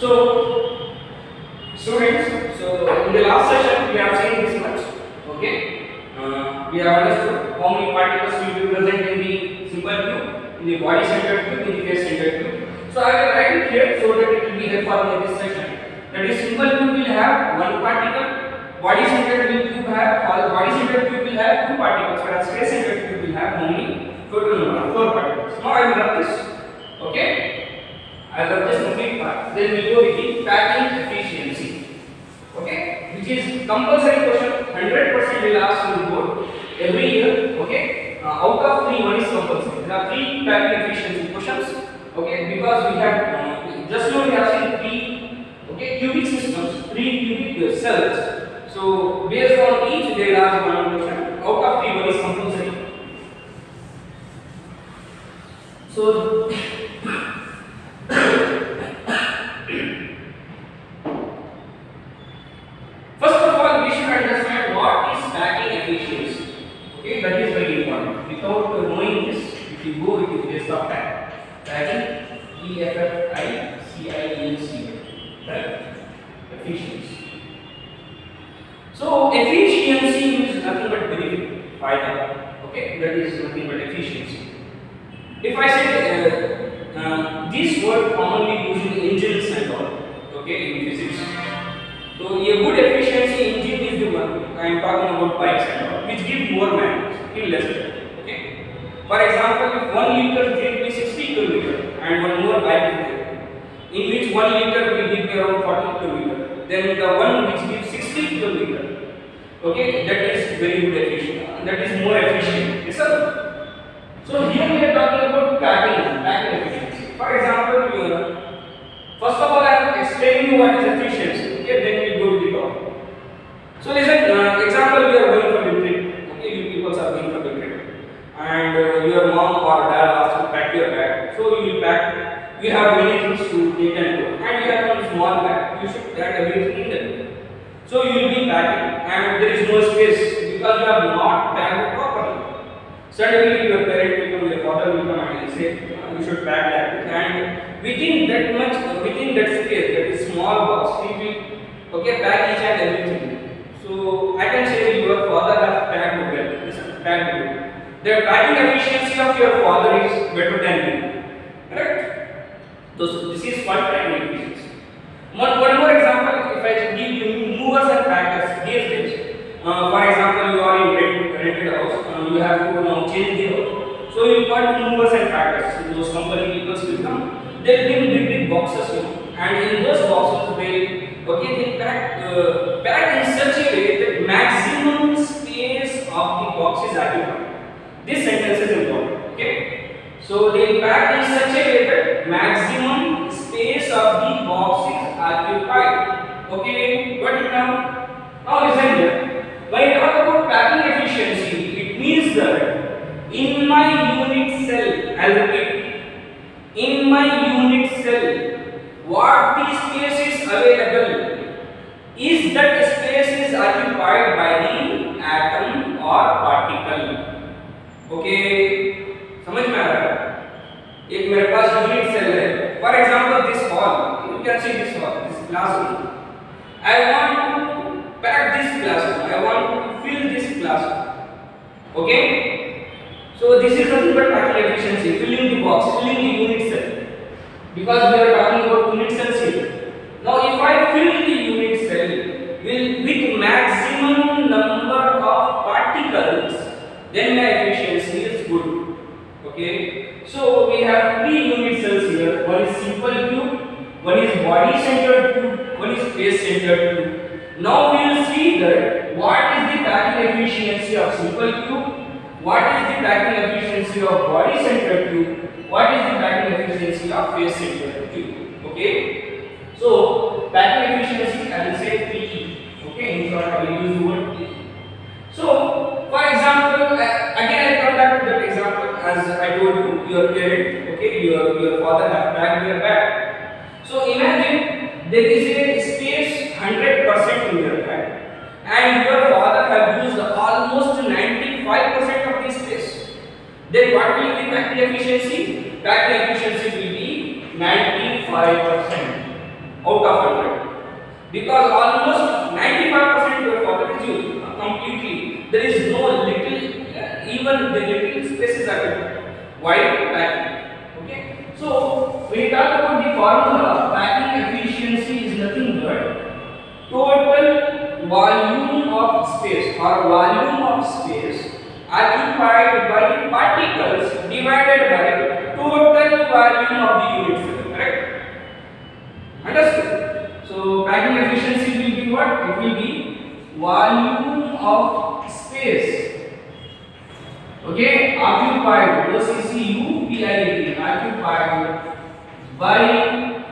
So, students, so in the last session we have seen this much. Okay, we have understood how many particles will be present in the simple tube, in the body centered tube, in the face centered tube. So I will write it here so that it will be helpful in this session. That is, simple tube will have one particle, body centered tube will have two particles, whereas face centered tube will have only total number four particles. Now I will write this. Okay. I will just complete part. Then we go with the packing efficiency. Okay, which is compulsory question. 100% will ask in the board every year. Okay, out of three, one is compulsory. There are three packing efficiency questions. Okay, because we have just now we have seen three cubic systems, three cubic cells. So based on each, they will ask one question. Out of three, one is compulsory. So first of all, we should understand what is packing efficiency. Okay, that is very important. Without knowing this, if you go with the base of packing, efficiency, right? Efficiency. So efficiency means nothing but benefit, faida. Okay, that is nothing but efficiency. If I say this word commonly used in engines and all, okay, in physics. So a good efficiency engine is the one I am talking about bikes and all, which give more mileage in less time. Okay. For example, if 1 liter gives me 60 km and one more bike is there, in which 1 liter will give me around 40 km, then the one which gives 60 km, okay, that is very good efficient. That is more efficient. Yes, sir. So here we are talking about packing efficiency. For example, first of all I am explaining you what is efficiency. Okay, then we go to the topic. So listen, example, we are going for the trip. Okay, you people are going for the trip, and your mom or dad asks to pack your bag. So you will pack. You have many things to take and go, and you have one small bag. You should pack everything in there. So you will be packing, and there is no space because you have not packed properly. Suddenly your parent will come, your father will come and say, you should pack that, and within that space, that is small box, he will, okay, pack each and everything. So I can say your father has packed well. Listen, packed well. The packing efficiency of your father is better than you. Correct? So this is called packing efficiency. One more example, if I give you movers and packers, these days. For example, you are in rented house, you have to now change the house. So you got movers and packers. Those company people will come. They bring big boxes, and in those boxes they pack in such a way that maximum space of the box is occupied. This sentence is important. Okay. So they pack in such a way that maximum space of the box is occupied. Okay. What now? Now listen here. When I talk about packing efficiency, it means that in my unit cell, I'll repeat, in my unit cell, what the space is available, is that space is occupied by the atom or particle. Okay, समझ में आ रहा है? एक मेरे पास unit cell है. For example, this hall, you can see this hall, this classroom. I want to pack this classroom. I want to fill this classroom. Okay? So this is nothing but packing efficiency, filling the box, filling the unit cell. Because we are talking about unit cells here. Now if I fill the unit cell with maximum number of particles, then my efficiency is good. Okay? So we have three unit cells here. One is simple tube, one is body centered tube, one is face centered tube. Now we will see that what is the packing efficiency of simple tube, what is the packing efficiency of body centered tube, what is the packing efficiency of face centered tube. Okay. So packing efficiency, I will say PE. Okay. In short, I will use the word PE. So for example, again I come back to that example as I told you, your parent, okay, your father have packed your bag. So imagine there is a space 100% in your bag, and your father have used almost 95% of this space. Then what will be packing efficiency? Packing efficiency will be 95%. out of 100, because almost 95% your father is used completely. There is no little, even the little spaces are given. Why packing? Okay. So when you talk about the formula, packing efficiency is nothing but total volume of space or volume of space occupied by particles divided by total volume of the unit cell. Correct? Understood? So packing efficiency will be what? It will be volume of space. Okay, occupied, OCCUPID, occupied by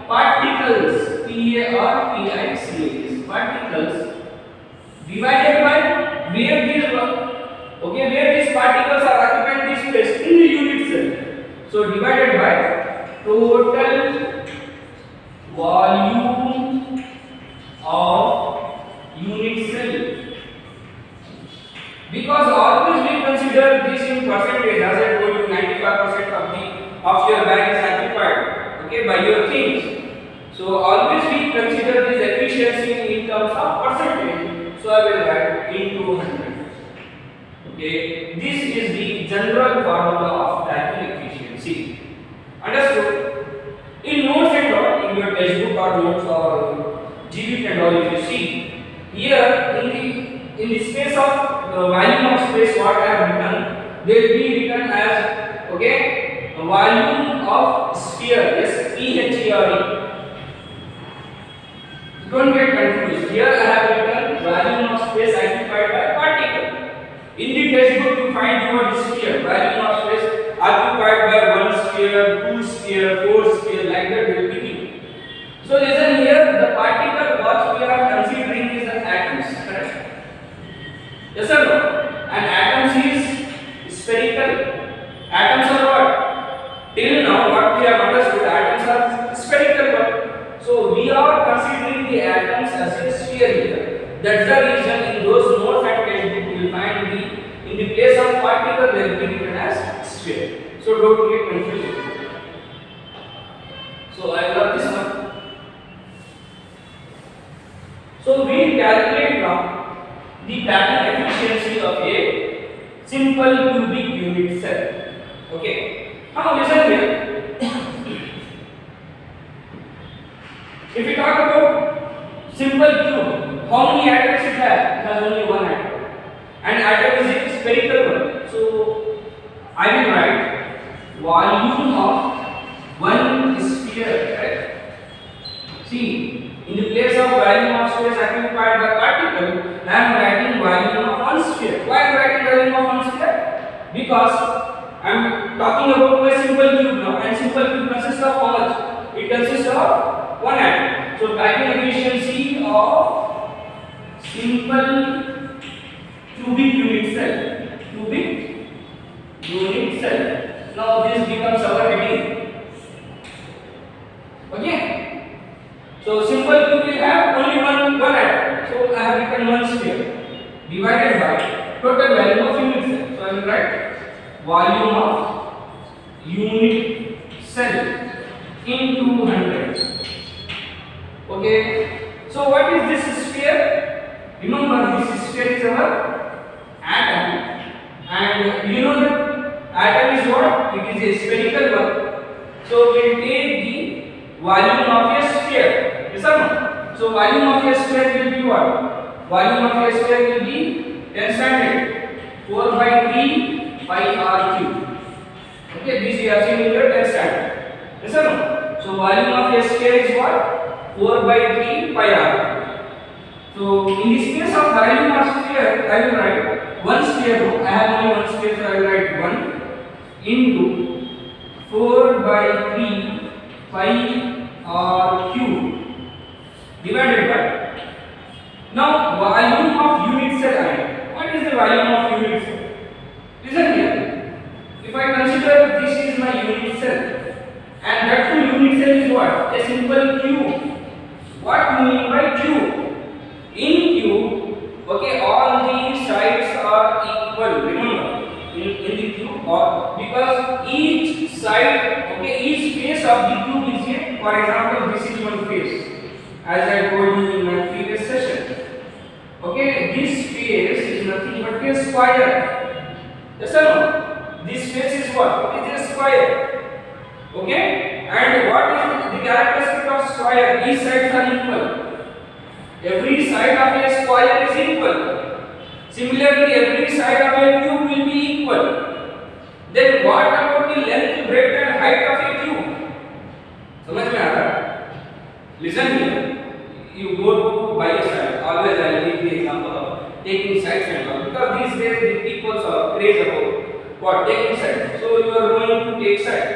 particles, PARTICLES, particles divided by where these where these particles are occupying this space in the unit cell. So divided by total volume of unit cell. Because always we consider this in percentage, as I told you, 95% of your bag is occupied, okay, by your things. So always we consider this efficiency in terms of percentage. So I will write into 100. Okay, this is the general formula of packing efficiency. Understood? In notes and all, in your textbook or notes or GBT and all, if you see here in the space of the volume of space, what I have written, they will be written as a volume of sphere. Yes, PHERE. Don't get confused. Here I have written volume of space occupied by particle. In the textbook you find your sphere, volume of space occupied by one sphere, two sphere, four sphere, like that will be given. So listen here, the particle what we are considering is the atoms, correct? Yes or no? And atoms is spherical. Atoms are what? Till now what we have understood, atoms are spherical one. So we are considering the atoms as a sphere here. That's the reason in those notes and textbook you will find in the place of particle they will be written as sphere. So don't get confused. So I love this one. So we calculate now the packing efficiency of a simple cubic unit cell. Okay. Now listen here. If we talk about simple cube, how many atoms it has? It has only one atom. And atom is a spherical one. So I will write volume of one sphere. Right? See, in the place of volume of space occupied by particle, I am writing volume of one sphere. Why I am writing volume of one sphere? Because I am talking about a simple cube now, and simple cube consists of how much? It consists of one atom. So packing efficiency of simple cubic unit cell. Cubic unit cell. Now this becomes our heading. Okay. So simple cube will have only one atom. So I have written one sphere divided by total volume of unit cell. So I will write volume of unit cell into 100. Okay. So what is this sphere? Remember, this sphere is our atom, and you know that atom is what? It is a spherical one. So we will take the volume of a sphere. Yes or no? So volume of a sphere will be what? Volume of a sphere will be 10 standard 4 by 3 pi r cube. Okay, this you have seen in your 10 standard. Yes or no? So volume of a sphere is what? 4 by 3 pi r. So in the space of volume of sphere, I will write one sphere. No, I have only one sphere, so I will write 1 into 4 by 3 pi r cube divided by. Now volume of unit cell ion. What is the volume of unit cell? Listen here. If I consider this is my unit cell, and that too unit cell is what? A simple cube. What do you mean by cube? In cube, okay, all the sides are equal. Remember, in the cube, or because each side, okay, each face of the cube is a, for example, this is one face. square. Yes or no? This face is what? It is a square. Okay? And what is the characteristic of square? Each sides are equal. Every side of a square is equal. Similarly, every side of a cube will be equal. Then what about the length, breadth and height of a cube? समझ में आ रहा है? Listen here. You go to buy a side. Always I will give the example of taking sides and all. Because these days the people are crazy about what taking sides. So you are going to take side.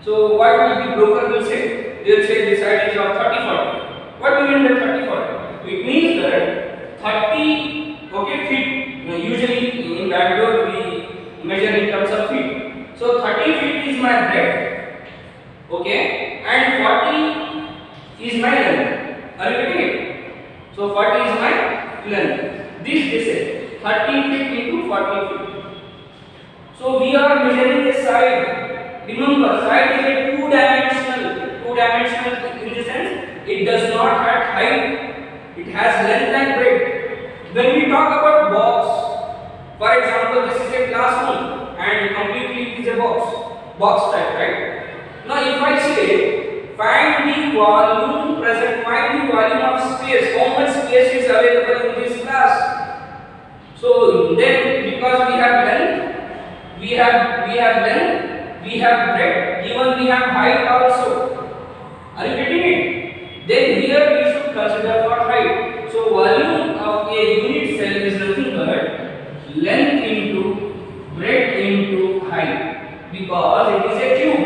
So what will the broker will say? They will say the side is of 30-40. What do you mean by 30-40? It means that 30 feet. Usually in Bangalore we measure in terms of feet. So 30 feet is my breadth. Okay, and 40 is my length. Are you getting it? So 40 is my length. This say 30 feet into 40 feet. So we are measuring a side. Remember, side is a two-dimensional. Two-dimensional in the sense it does not have height. It has length and breadth. When we talk about box, for example, this is a classroom and completely it is a box type, right? Now if I say find the volume present, find the volume of space, how much space is available in this class? So then because we have length, we have length, we have breadth, even we have height also. Are you getting it? Then here we should consider for height. So volume of a unit cell is nothing but length into breadth into height, because it is a cube.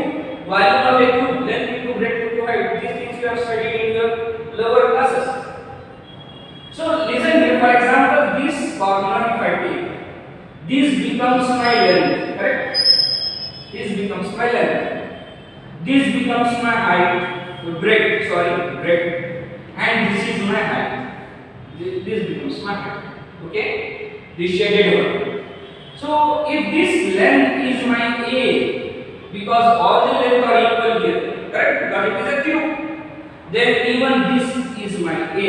Volume of a cube, length into breadth into height. These things you have studied in your lower classes. So listen here. For example, this formula if I take, this becomes my length, correct? This becomes my length. This becomes my height, breadth, and this is my height. This becomes my height. Okay? This shaded one. So if this length is my A, because all the length are equal here, correct? Because it is a cube. Then even this is my A,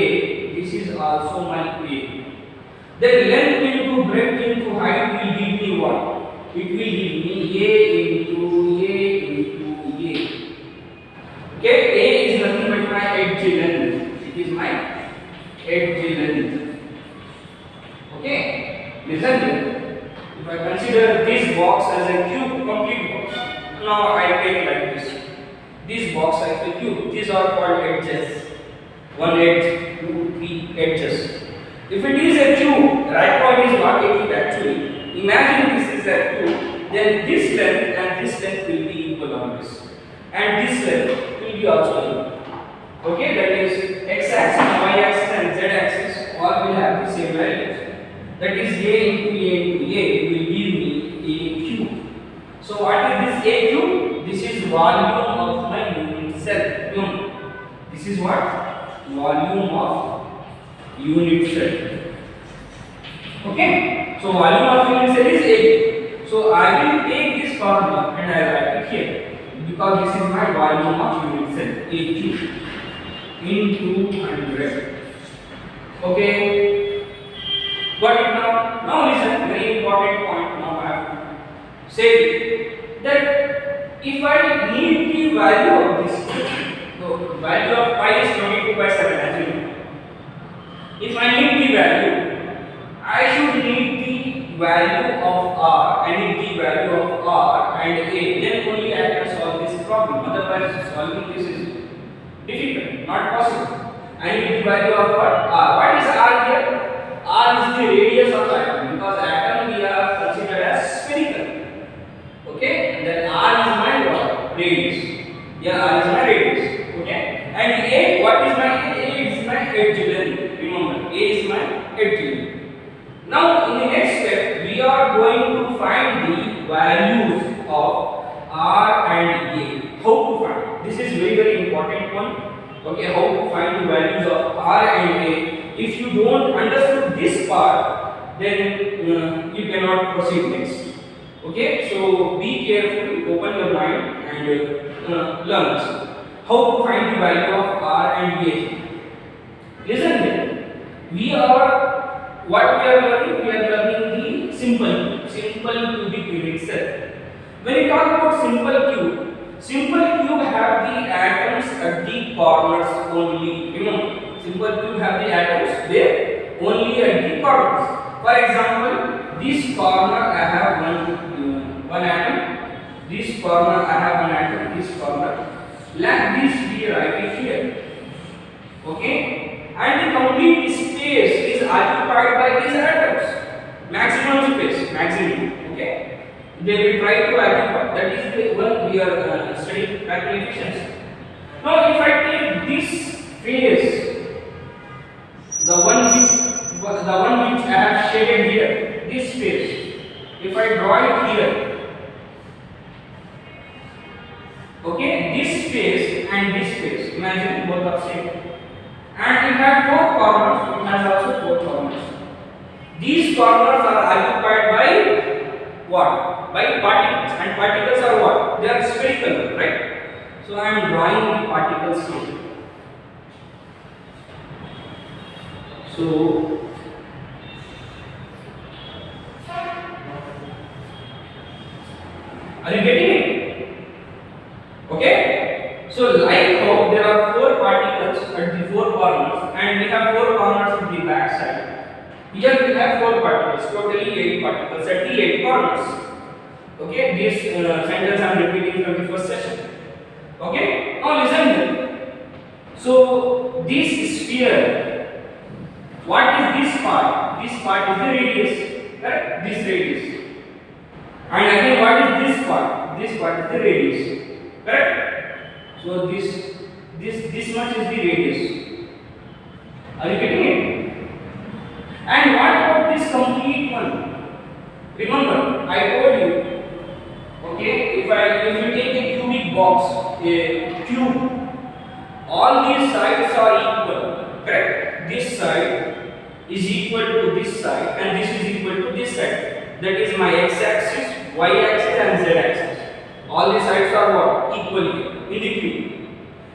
this is also my A. Then length into breadth into height will give me what? It will give me A into A into A. Okay, A is nothing but my edge length. It is my edge length. Okay, listen here. If I consider this box as a cube, complete box. Now I take like this. This box as a cube. These are called edges. One edge, two, three edges. If it is a cube, right point is not a cube actually. Imagine this is a cube. Then this length and this length will be equal on this, and this length will be also equal. Okay, that is x-axis, y-axis, and z-axis all will have the same values. That is A into A will give me A cube. So what is this A cube? This is volume of my unit cell. This is what? Volume of unit cell. Okay. So volume of unit cell is A. So I will take this formula and I write it here, because this is my volume of unit cell, A cube into 100. Okay. Got it now? Now listen, very important point now I have to say that if I need the value of this, so value of pi is 22/7 as you know. If I need the value, I should need the value of r. I need the value of r and a. Then only I can solve this problem. Otherwise, solving this is difficult, not possible. I need the value of what? R. What is r here? R is the radius of atom, because atom we are considered as spherical. Okay, and then R is my what? Radius. Yeah, R is my radius. Okay, and A, what is my A? A is my edge length. Remember, A is my edge length. Now, in the next step, we are going to find the values of R and A. How to find? This is very important one. Okay, how to find the values of R and A? If you don't understand this part, then you cannot proceed next. Okay, so be careful, open your mind and learn how to find the value of R and A. Listen here, what we are learning? We are learning simple cubic unit cell. When you talk about simple cube have the atoms at the corners only. Remember, simple cube have the atoms there only at the corners. For example, this corner I have one atom. This corner I have one atom. This corner. Let this be right here. Okay, and the complete space is occupied by these atoms. Maximum space, maximum. Okay, they will try to occupy. That is the one we are studying vacuum efficiency. Now, if I take this phase, the one which I have shaded here, this phase, if I draw it here, okay, this phase and this phase, imagine both are same. And it has four corners, it has also four corners. These corners are occupied by what? By particles. And particles are what? They are spherical, right? So I am drawing the particles here. So are you getting it? Okay? So like how there are four particles at the four corners and we have four corners at the back side. Here we have four particles, totally 8 particles at the 8 corners. Okay, this sentence I am repeating from the first session. Okay, now listen here. So this sphere, what is this part? This part is the radius, correct? This radius. And again, what is this part? This part is the radius, correct? So this much is the radius. Are you getting it? And what about this complete one? Remember, I told you, okay, if you take a cubic box, a cube, all these sides are equal, correct? This side is equal to this side and this is equal to this side. That is my x-axis, y-axis and z-axis. All the sides are what? Equal here in the cube.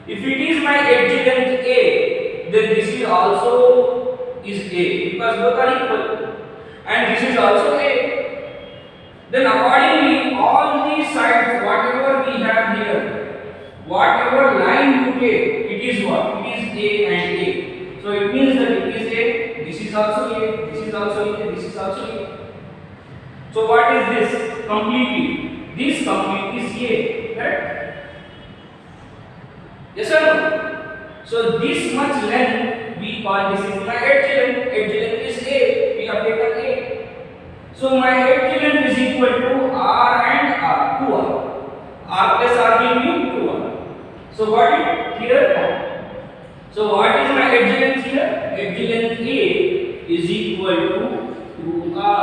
If it is my edge length A, then this is also is A because both are equal and this is also A. Then accordingly all these sides whatever we have here, whatever line you take, it is what? It is A and A. So it means that it is A, this is also A, this is also A, this is also A. So what is this? Completely. This complete is A, correct? Yes or no? So this much length we call this is my edge length. Edge length is A. We have taken A. So my edge length is equal to R and R, 2R. R plus R will be 2R. So what is here? So what is my edge length here? Edge length A is equal to 2R.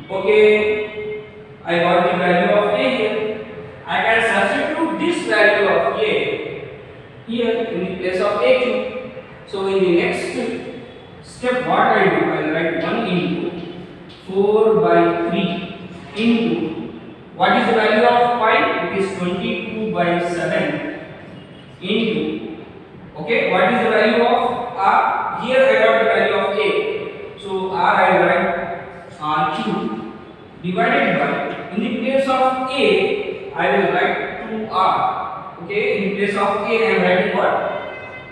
Okay, I got the value of A here. I can substitute this value of A here in the place of A cube. So in the next step what I do, I write 1 into 4 by 3 into, what is the value of pi? It is 22 by 7 into, okay, what is the value of R? Here I got the value of A. So R I write R cube divided by, in the place of A I will write 2R. Okay, in place of A I am writing what?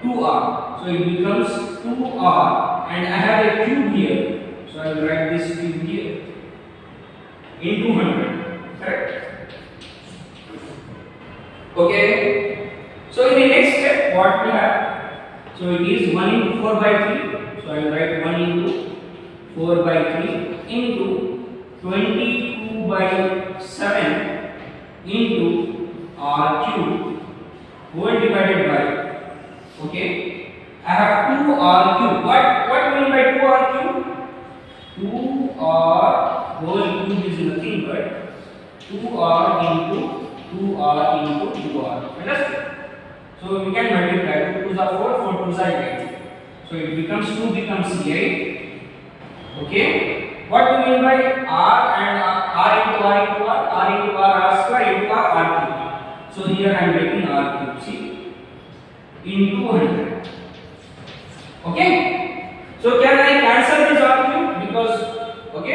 2R. So it becomes 2R and I have a cube here. So I will write this cube here in 200. Correct? Okay. So in the next step what we have? So it is 1 into 4 by 3. So I will write 1 into 4 by 3 into 22 by 7 into R cube whole divided by, okay, I have 2R cube. What mean by 2R cube? 2R whole cube is nothing but 2R into 2R into 2R. Understand? So we can multiply 2 2s are 4, 4 2s are 8. So it becomes 2 becomes 8. Okay. What do you mean by R and R into R into R? R into R square into R cube. So here I am writing R cube. See, in 200. Okay. So can I cancel this R cube? Because okay,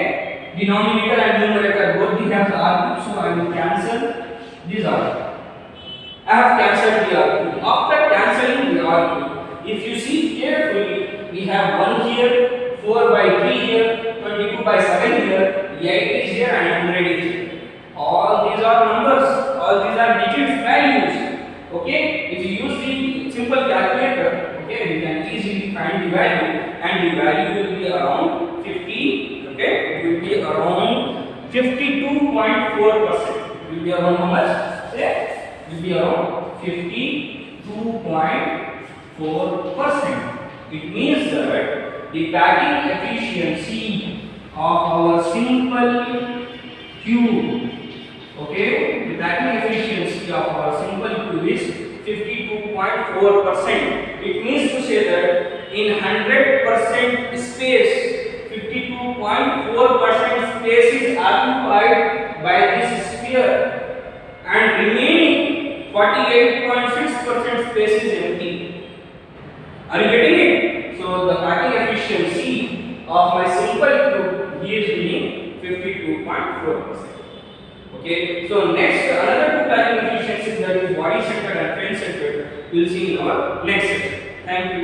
I have cancelled the R cube. After cancelling the R cube, if you see carefully, we have 1 here, 4 by 3 here, 22 by 7 here, 8 is here and 100 is here. All these are numbers, all these are digits, values. Okay, if you use the simple calculator, okay, we can easily find the value, and the value will be around 50. Okay, it will be around 52.4%. It will be around how much? Say, it will be around 52.4%. It means that the packing efficiency of our simple cube, okay, the packing efficiency of our simple cube is 52.4%. It means to say that in 100% space, 52.4% space is occupied by this sphere, and remaining 48.6% space is empty. Are you getting it? So the packing efficiency of my simple cube gives me 52.4%. Okay, so next another two packing efficiencies, that is body centered and frame centered, we'll see in our next session. Thank you.